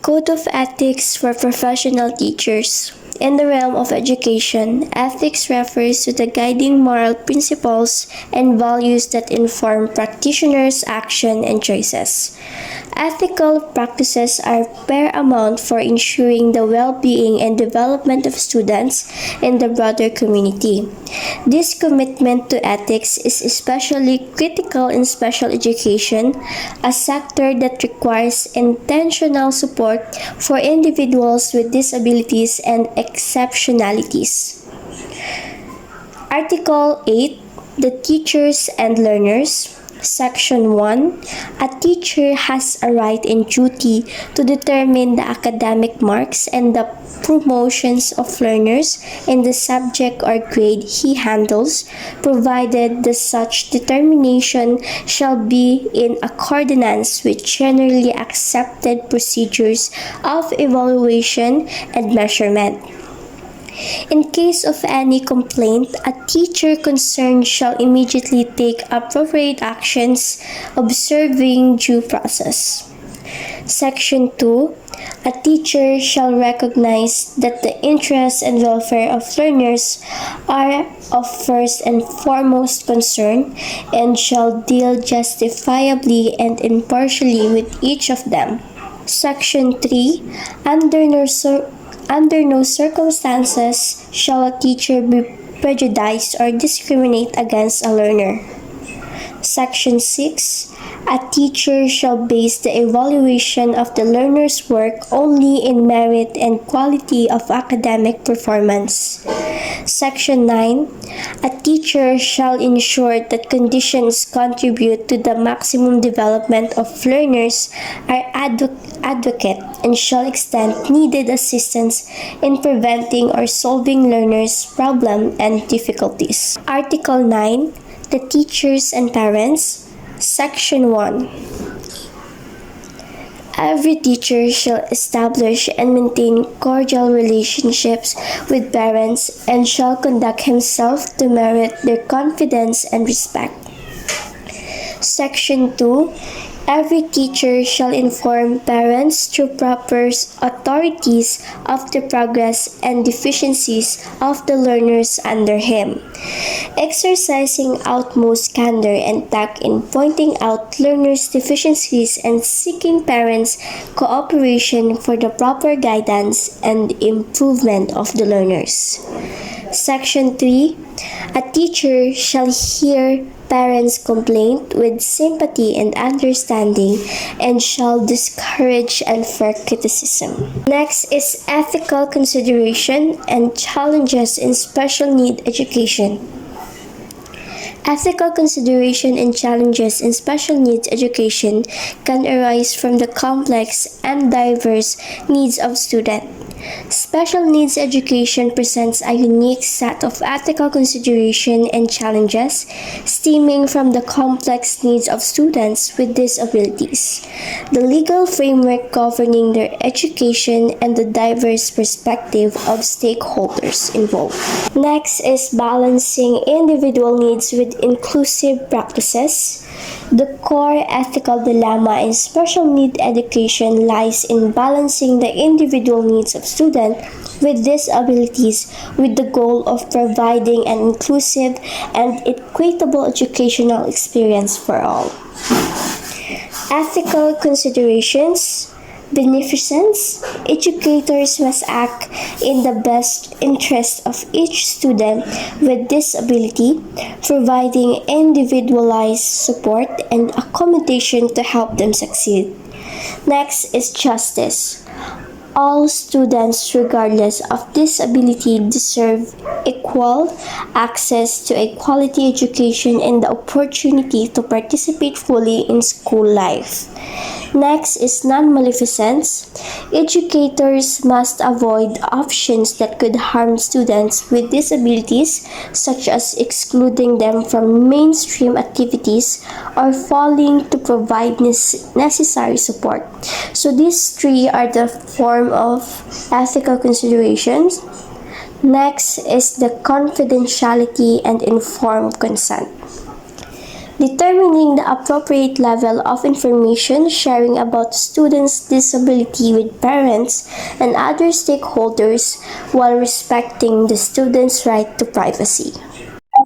Code of Ethics for Professional Teachers. In the realm of education, ethics refers to the guiding moral principles and values that inform practitioners' action and choices. Ethical practices are paramount for ensuring the well-being and development of students and the broader community. This commitment to ethics is especially critical in special education, a sector that requires intentional support for individuals with disabilities and exceptionalities. Article 8. The Teachers and Learners. Section 1. A teacher has a right and duty to determine the academic marks and the promotions of learners in the subject or grade he handles, provided that such determination shall be in accordance with generally accepted procedures of evaluation and measurement. In case of any complaint, a teacher concerned shall immediately take appropriate actions, observing due process. Section 2. A teacher shall recognize that the interests and welfare of learners are of first and foremost concern and shall deal justifiably and impartially with each of them. Section 3. Under no circumstances shall a teacher be prejudiced or discriminate against a learner. Section 6. A teacher shall base the evaluation of the learner's work only in merit and quality of academic performance. Section 9. A teacher shall ensure that conditions contribute to the maximum development of learners are adequate and shall extend needed assistance in preventing or solving learners' problems and difficulties. Article 9. The Teachers and Parents. Section 1. Every teacher shall establish and maintain cordial relationships with parents and shall conduct himself to merit their confidence and respect. Section 2. Every teacher shall inform parents through proper authorities of the progress and deficiencies of the learners under him, exercising utmost candor and tact in pointing out learners' deficiencies and seeking parents' cooperation for the proper guidance and improvement of the learners. Section 3. A teacher shall hear parents' complaint with sympathy and understanding and shall discourage unfair criticism. Next is ethical consideration and challenges in special need education. Ethical consideration and challenges in special needs education can arise from the complex and diverse needs of students. Special needs education presents a unique set of ethical consideration and challenges stemming from the complex needs of students with disabilities, the legal framework governing their education, and the diverse perspective of stakeholders involved. Next is balancing individual needs with inclusive practices. The core ethical dilemma in special need education lies in balancing the individual needs of students with disabilities with the goal of providing an inclusive and equitable educational experience for all. Ethical considerations. Beneficence. Educators must act in the best interest of each student with disability, providing individualized support and accommodation to help them succeed. Next is justice. All students, regardless of disability, deserve equal access to a quality education and the opportunity to participate fully in school life. Next is non-maleficence. Educators must avoid options that could harm students with disabilities, such as excluding them from mainstream activities or failing to provide necessary support. So these three are the form of ethical considerations. Next is the confidentiality and informed consent. determining the appropriate level of information sharing about the student's disability with parents and other stakeholders while respecting the student's right to privacy.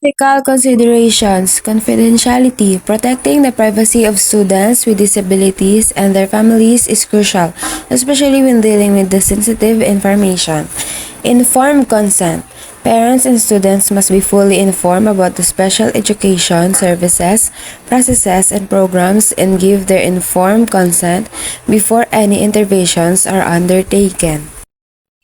Ethical considerations, confidentiality, protecting the privacy of students with disabilities and their families is crucial, especially when dealing with the sensitive information. Informed consent. Parents and students must be fully informed about the special education services, processes, and programs and give their informed consent before any interventions are undertaken.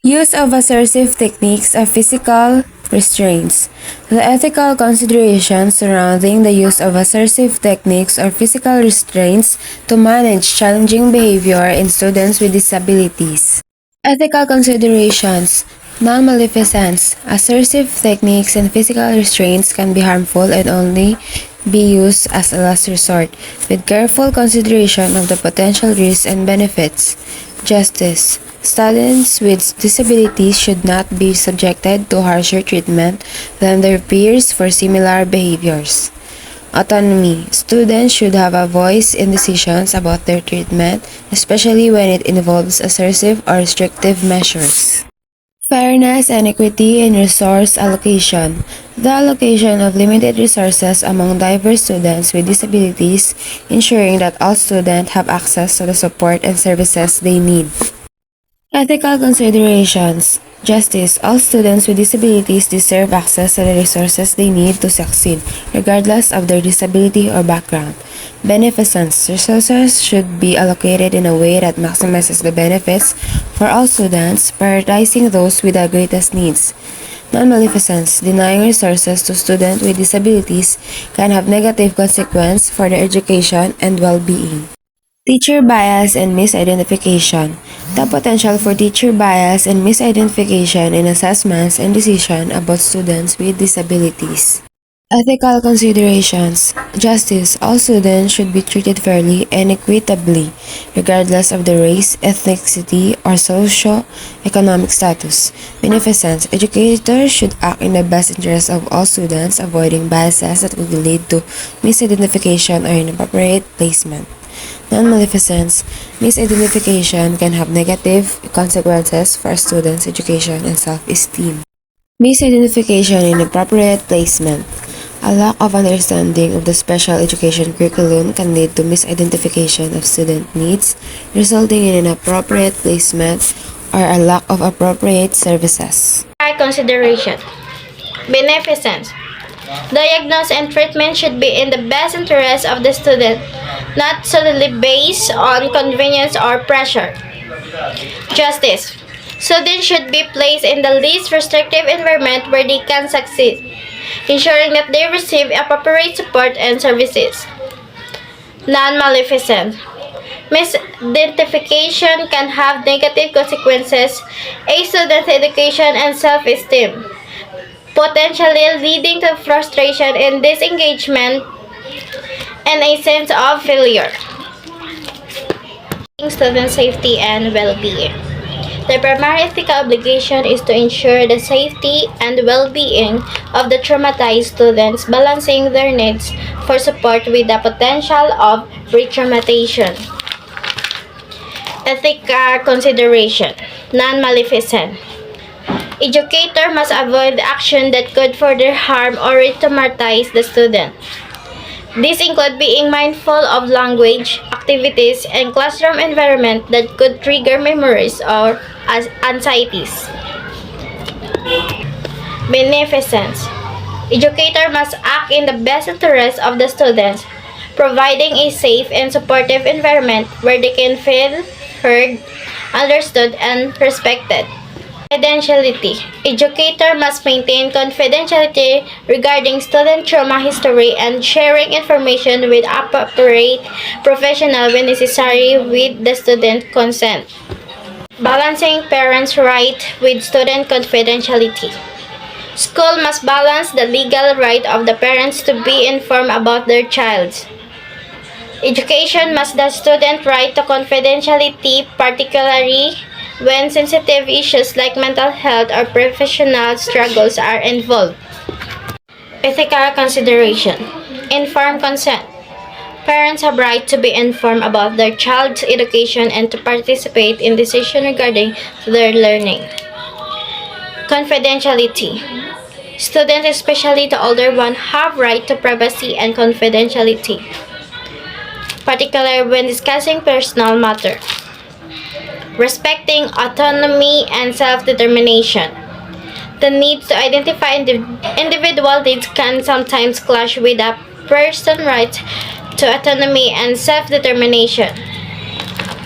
Use of assertive techniques of physical restraints. The ethical considerations surrounding the use of assertive techniques or physical restraints to manage challenging behavior in students with disabilities. Ethical considerations. Non-maleficence. Assertive techniques and physical restraints can be harmful and only be used as a last resort, with careful consideration of the potential risks and benefits. Justice. Students with disabilities should not be subjected to harsher treatment than their peers for similar behaviors. Autonomy. Students should have a voice in decisions about their treatment, especially when it involves assertive or restrictive measures. Fairness and equity in resource allocation. The allocation of limited resources among diverse students with disabilities, ensuring that all students have access to the support and services they need. Ethical considerations. Justice. All students with disabilities deserve access to the resources they need to succeed, regardless of their disability or background. Beneficence. Resources should be allocated in a way that maximizes the benefits for all students, prioritizing those with the greatest needs. Non-maleficence. Denying resources to students with disabilities can have negative consequences for their education and well-being. Teacher bias and misidentification. The potential for teacher bias and misidentification in assessments and decisions about students with disabilities. Ethical considerations. Justice. All students should be treated fairly and equitably, regardless of their race, ethnicity, or socio-economic status. Beneficence. Educators should act in the best interest of all students, avoiding biases that could lead to misidentification or inappropriate placement. Non-maleficence. Misidentification can have negative consequences for a student's education and self-esteem. Misidentification and inappropriate placement. A lack of understanding of the special education curriculum can lead to misidentification of student needs, resulting in inappropriate placement or a lack of appropriate services. Consideration. Beneficence. Diagnosis and treatment should be in the best interest of the student, not solely based on convenience or pressure. Justice. Students should be placed in the least restrictive environment where they can succeed, ensuring that they receive appropriate support and services. Non-maleficence. Misidentification can have negative consequences a student's education and self-esteem, potentially leading to frustration and disengagement and a sense of failure. Student safety and well-being. The primary ethical obligation is to ensure the safety and well-being of the traumatized students, balancing their needs for support with the potential of re-traumatization. Ethical consideration. Non-maleficent. Educator must avoid action that could further harm or re-traumatize the student. These include being mindful of language, activities, and classroom environment that could trigger memories or anxieties. Beneficence. Educator must act in the best interest of the students, providing a safe and supportive environment where they can feel heard, understood, and respected. Confidentiality. Educator must maintain confidentiality regarding student trauma history and sharing information with appropriate professional when necessary with the student consent. Balancing parents' right with student confidentiality. School must balance the legal right of the parents to be informed about their child. Education must the student right to confidentiality, particularly when sensitive issues like mental health or professional struggles are involved. Ethical consideration. Informed consent. Parents have right to be informed about their child's education and to participate in decisions regarding their learning. Confidentiality. Students, especially the older ones, have right to privacy and confidentiality, particularly when discussing personal matters. Respecting autonomy and self-determination. The need to identify individual needs can sometimes clash with a person's right to autonomy and self-determination.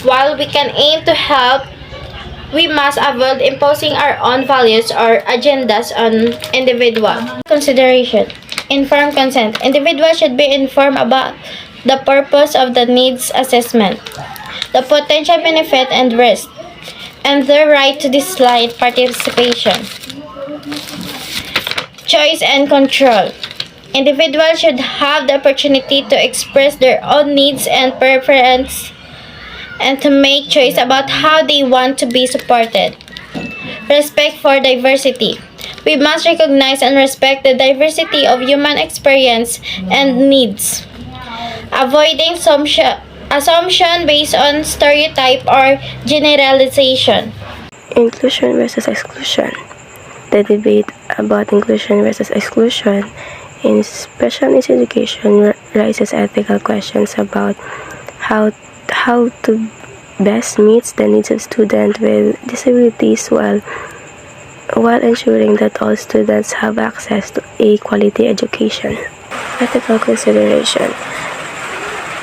While we can aim to help, we must avoid imposing our own values or agendas on individuals. Consideration. Informed consent. Individuals should be informed about the purpose of the needs assessment, the potential benefit and risk, and their right to decide participation. Choice and control. Individuals should have the opportunity to express their own needs and preferences and to make choice about how they want to be supported. Respect for diversity. We must recognize and respect the diversity of human experience and needs, avoiding assumption based on stereotype or generalization. Inclusion versus exclusion. The debate about inclusion versus exclusion in special needs education raises ethical questions about how to best meet the needs of students with disabilities while ensuring that all students have access to a quality education. Ethical consideration.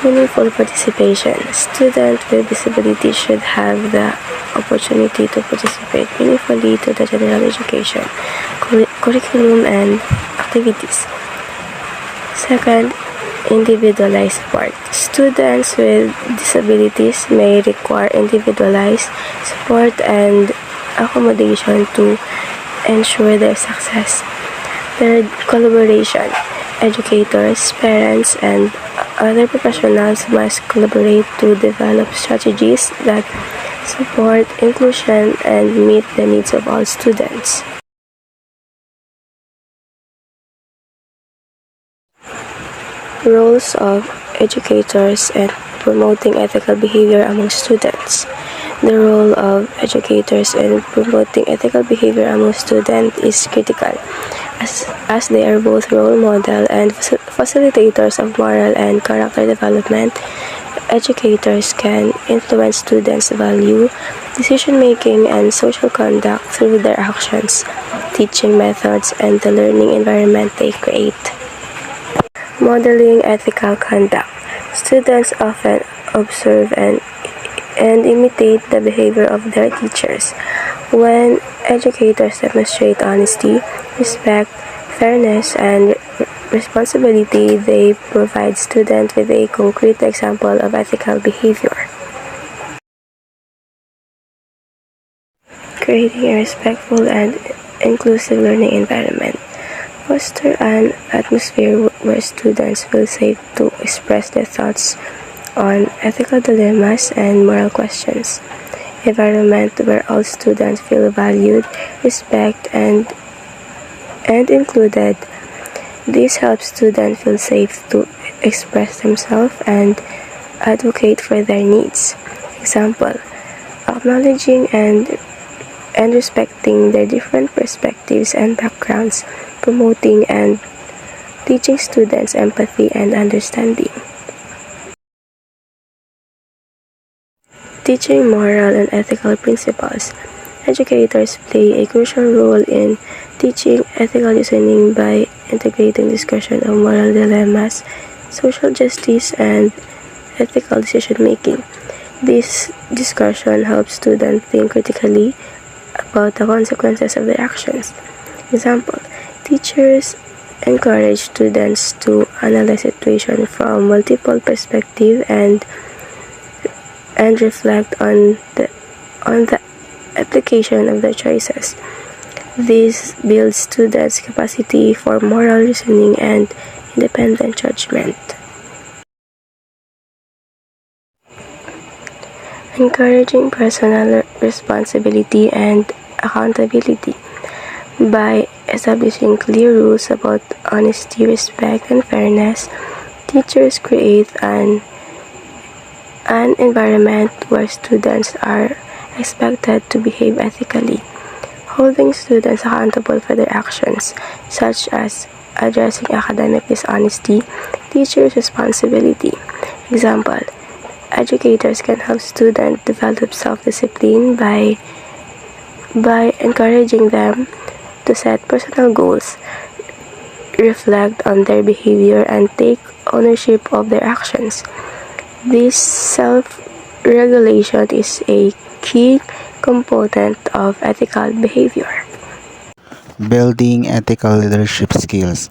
Meaningful participation. Students with disabilities should have the opportunity to participate meaningfully to the general education, curriculum, and activities. Second, individualized support. Students with disabilities may require individualized support and accommodation to ensure their success. Third, collaboration. Educators, parents, and other professionals must collaborate to develop strategies that support inclusion and meet the needs of all students. Roles of educators and promoting ethical behavior among students. The role of educators in promoting ethical behavior among students is critical, as they are both role model and facilitators of moral and character development. Educators can influence students' value, decision-making, and social conduct through their actions, teaching methods, and the learning environment they create. Modeling ethical conduct. Students often observe and imitate the behavior of their teachers. When educators demonstrate honesty, respect, fairness, and responsibility, they provide students with a concrete example of ethical behavior. Creating a respectful and inclusive learning environment. Foster an atmosphere where students feel safe to express their thoughts on ethical dilemmas and moral questions. Environment where all students feel valued, respected, and included. This helps students feel safe to express themselves and advocate for their needs. Example, acknowledging and respecting their different perspectives and backgrounds, promoting and teaching students empathy and understanding. Teaching moral and ethical principles. Educators play a crucial role in teaching ethical reasoning by integrating discussion of moral dilemmas, social justice, and ethical decision-making. This discussion helps students think critically about the consequences of their actions. Example, teachers encourage students to analyze situations from multiple perspectives and reflect on the application of their choices. This builds students' capacity for moral reasoning and independent judgment. Encouraging personal responsibility and accountability. By establishing clear rules about honesty, respect, and fairness, Teachers create an environment where students are expected to behave ethically, holding students accountable for their actions, such as addressing academic dishonesty, teachers' responsibility. Example, educators can help students develop self-discipline by encouraging them to set personal goals, reflect on their behavior, and take ownership of their actions. This self-regulation is a key component of ethical behavior. Building ethical leadership skills.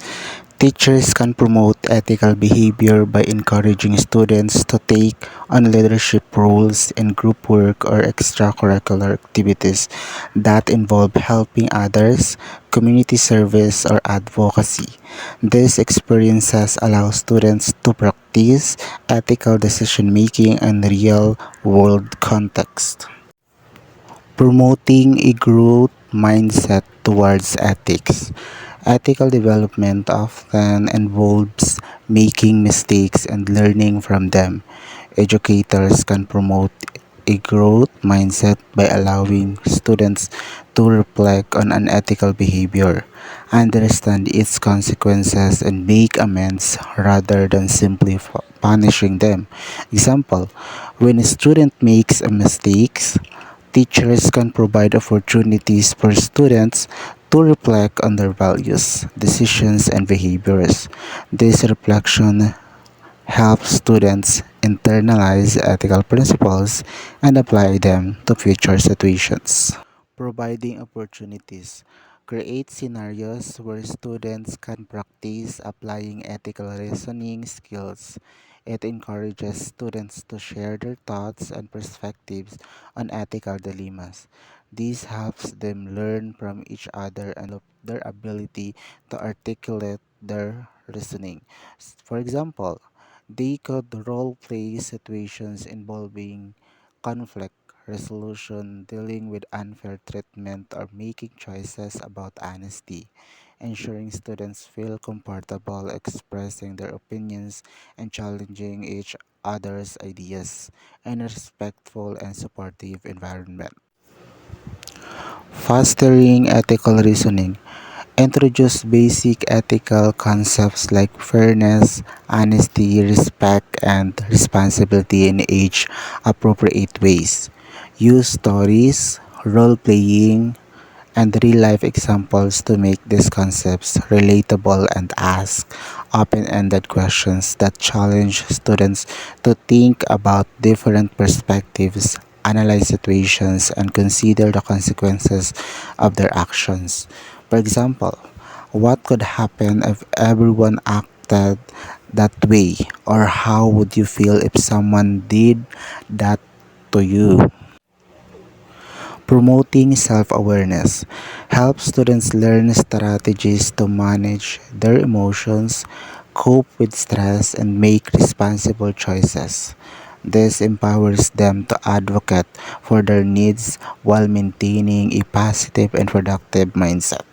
Teachers can promote ethical behavior by encouraging students to take on leadership roles in group work or extracurricular activities that involve helping others, community service, or advocacy. These experiences allow students to practice ethical decision making in real world context. Promoting a growth mindset towards ethics. Ethical development often involves making mistakes and learning from them. Educators can promote a growth mindset by allowing students to reflect on unethical behavior, understand its consequences, and make amends rather than simply punishing them. Example, when a student makes a mistake, teachers can provide opportunities for students to reflect on their values, decisions, and behaviors. This reflection helps students internalize ethical principles and apply them to future situations. Providing opportunities. Create scenarios where students can practice applying ethical reasoning skills. It encourages students to share their thoughts and perspectives on ethical dilemmas. This helps them learn from each other and develop their ability to articulate their reasoning. For example, they could role play situations involving conflict resolution, dealing with unfair treatment, or making choices about honesty, ensuring students feel comfortable expressing their opinions and challenging each other's ideas in a respectful and supportive environment. Fostering ethical reasoning. Introduce basic ethical concepts like fairness, honesty, respect, and responsibility in age appropriate ways. Use stories, role playing, and real life examples to make these concepts relatable and ask open ended questions that challenge students to think about different perspectives, analyze situations, and consider the consequences of their actions. For example, what could happen if everyone acted that way? Or how would you feel if someone did that to you? Promoting self-awareness helps students learn strategies to manage their emotions, cope with stress, and make responsible choices. This empowers them to advocate for their needs while maintaining a positive and productive mindset.